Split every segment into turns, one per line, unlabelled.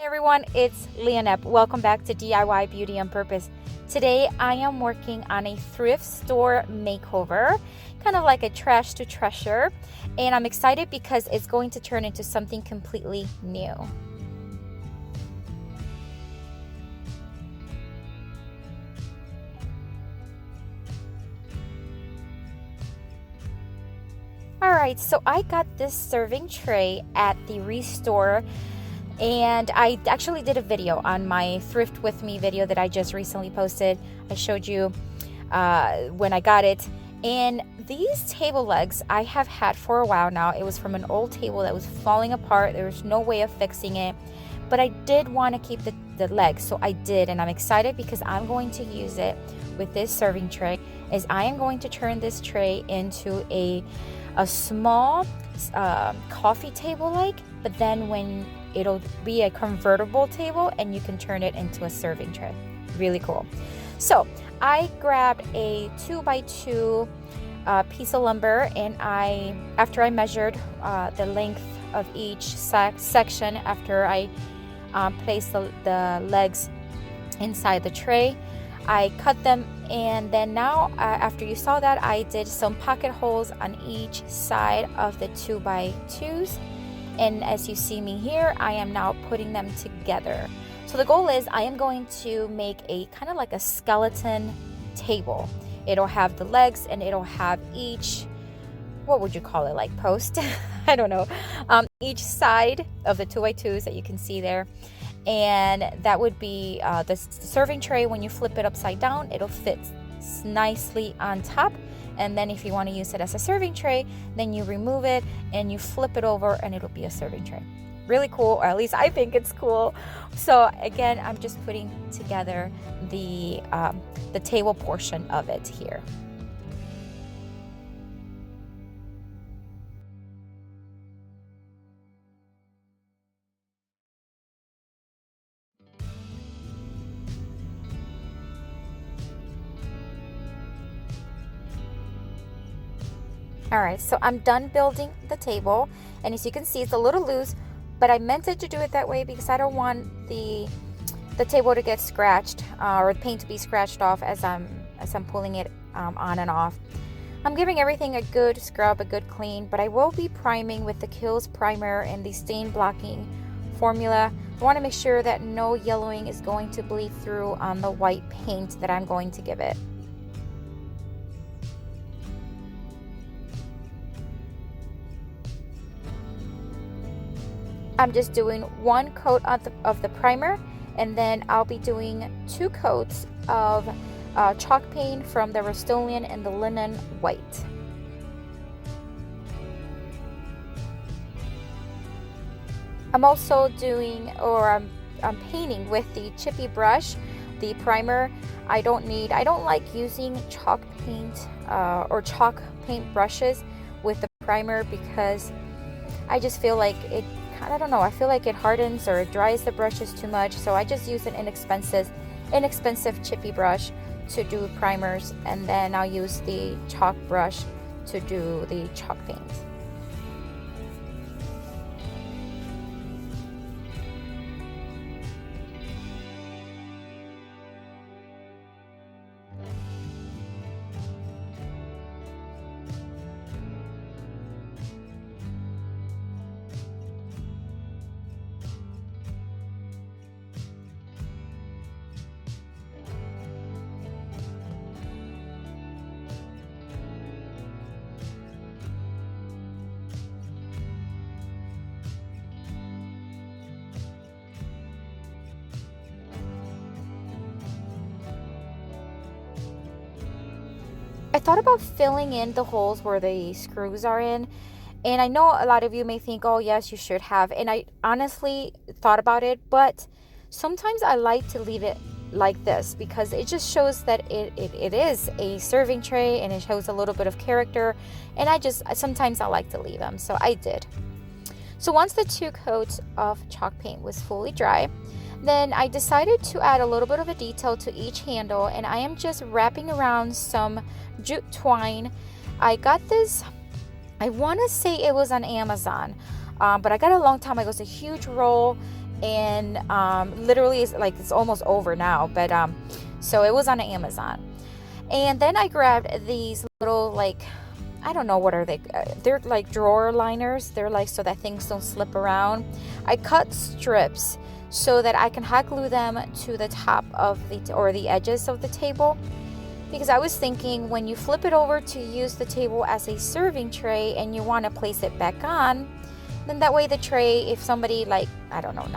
Hey everyone, it's Leonette. Welcome back to DIY Beauty on Purpose. Today I am working on a thrift store makeover, kind of like a trash to treasure, and I'm excited because it's going to turn into something completely new. Alright, so I got this serving tray at the Restore. And I actually did a video on my Thrift With Me video that I just recently posted. I showed you when I got it. And these table legs I have had for a while now. It was from an old table that was falling apart. There was no way of fixing it. But I did want to keep the legs, so I did. And I'm excited because I'm going to use it with this serving tray. Is I am going to turn this tray into a small coffee table like, but then when it'll be a convertible table and you can turn it into a serving tray. Really cool. So I grabbed a 2x2 piece of lumber, and after I measured the length of each section, after I placed the legs inside the tray, I cut them, and then now after you saw that, I did some pocket holes on each side of the 2x2s. And as you see me here, I am now putting them together. So the goal is I am going to make a kind of like a skeleton table. It'll have the legs and it'll have each, what would you call it, like post? I don't know. Each side of the 2x2s that you can see there. And that would be the serving tray. When you flip it upside down, it'll fit nicely on top. And then if you want to use it as a serving tray, then you remove it and you flip it over and it'll be a serving tray. Really cool, or at least I think it's cool. So again, I'm just putting together the table portion of it here. Alright, so I'm done building the table, and as you can see, it's a little loose, but I meant it to do it that way because I don't want the table to get scratched or the paint to be scratched off as I'm pulling it on and off. I'm giving everything a good scrub, a good clean, but I will be priming with the Kills primer and the stain blocking formula. I want to make sure that no yellowing is going to bleed through on the white paint that I'm going to give it. I'm just doing one coat of the primer, and then I'll be doing 2 coats of chalk paint from the Rust-Oleum and the linen white. I'm also doing, I'm painting with the chippy brush, the primer. I don't like using chalk paint or chalk paint brushes with the primer because I just feel like I don't know, I feel like it hardens or it dries the brushes too much, so I just use an inexpensive chippy brush to do primers, and then I'll use the chalk brush to do the chalk paint. I thought about filling in the holes where the screws are in, and I know a lot of you may think, oh yes, you should have, and I honestly thought about it, but sometimes I like to leave it like this because it just shows that it is a serving tray, and it shows a little bit of character, and sometimes I like to leave them, so I did. So once the 2 coats of chalk paint was fully dry, then I decided to add a little bit of a detail to each handle, and I am just wrapping around some jute twine. I got this, I want to say it was on Amazon, but I got it a long time ago. It's a huge roll, and literally it's almost over now, but so it was on Amazon. And then I grabbed these little, like, I don't know, what are they? They're like drawer liners. They're like so that things don't slip around. I cut strips so that I can hot glue them to the top of the edges of the table, because I was thinking when you flip it over to use the table as a serving tray and you want to place it back on, then that way the tray, if somebody, like, I don't know,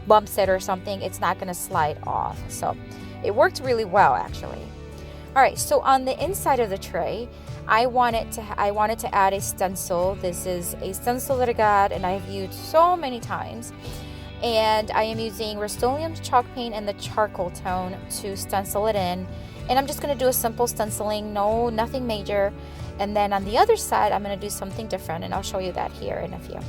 bumps it or something, it's not going to slide off. So it worked really well, actually. All right, so on the inside of the tray, I wanted to add a stencil. This is a stencil that I got and I've used so many times. And I am using Rust-Oleum Chalk paint and the charcoal tone to stencil it in. And I'm just going to do a simple stenciling, nothing major. And then on the other side, I'm going to do something different, and I'll show you that here in a few.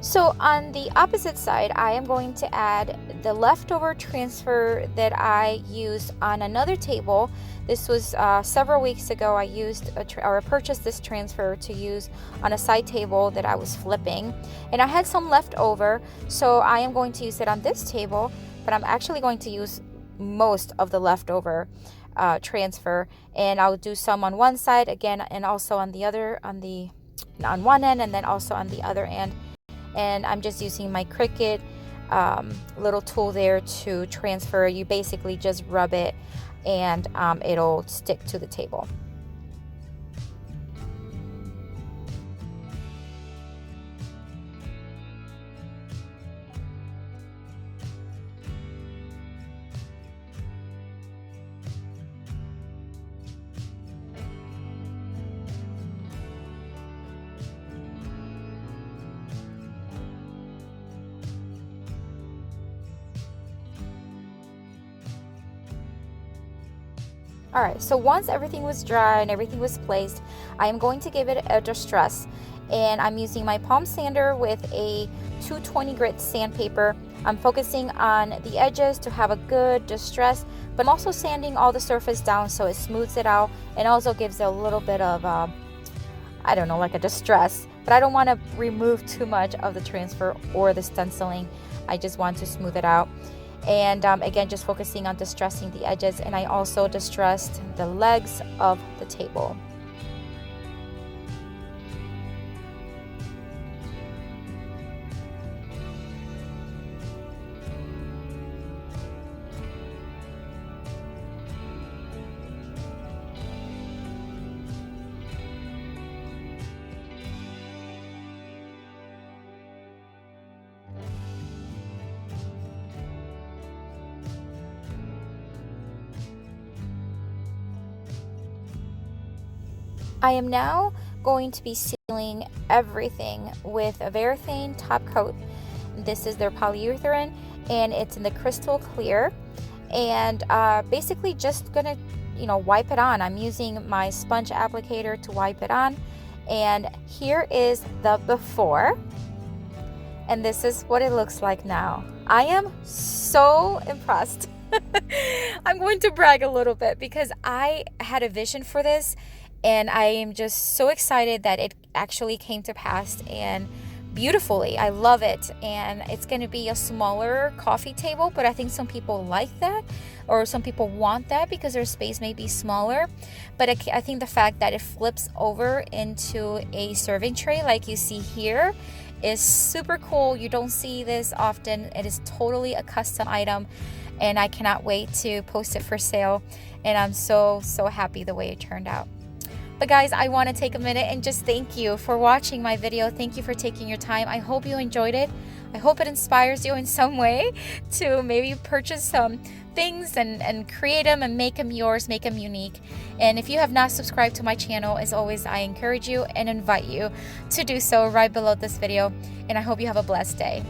So on the opposite side, I am going to add the leftover transfer that I used on another table. This was several weeks ago. I used or purchased this transfer to use on a side table that I was flipping, and I had some left over, so I am going to use it on this table, but I'm actually going to use most of the leftover transfer, and I'll do some on one side again, and also on the other, on one end, and then also on the other end. And I'm just using my Cricut little tool there to transfer. You basically just rub it and it'll stick to the table. All right, so once everything was dry and everything was placed, I am going to give it a distress, and I'm using my palm sander with a 220 grit sandpaper. I'm focusing on the edges to have a good distress, but I'm also sanding all the surface down so it smooths it out and also gives it a little bit of I don't know, like a distress, but I don't want to remove too much of the transfer or the stenciling. I just want to smooth it out. And again, just focusing on distressing the edges, and I also distressed the legs of the table. I am now going to be sealing everything with a Varathane top coat. This is their polyurethane, and it's in the crystal clear. And basically just gonna, wipe it on. I'm using my sponge applicator to wipe it on. And here is the before, and this is what it looks like now. I am so impressed. I'm going to brag a little bit because I had a vision for this, and I am just so excited that it actually came to pass, and beautifully. I love it. And it's going to be a smaller coffee table, but I think some people like that, or some people want that because their space may be smaller. But I think the fact that it flips over into a serving tray like you see here is super cool. You don't see this often. It is totally a custom item, and I cannot wait to post it for sale. And I'm so happy the way it turned out. But guys, I want to take a minute and just thank you for watching my video. Thank you for taking your time. I hope you enjoyed it. I hope it inspires you in some way to maybe purchase some things and create them and make them yours, make them unique. And if you have not subscribed to my channel, as always, I encourage you and invite you to do so right below this video. And I hope you have a blessed day.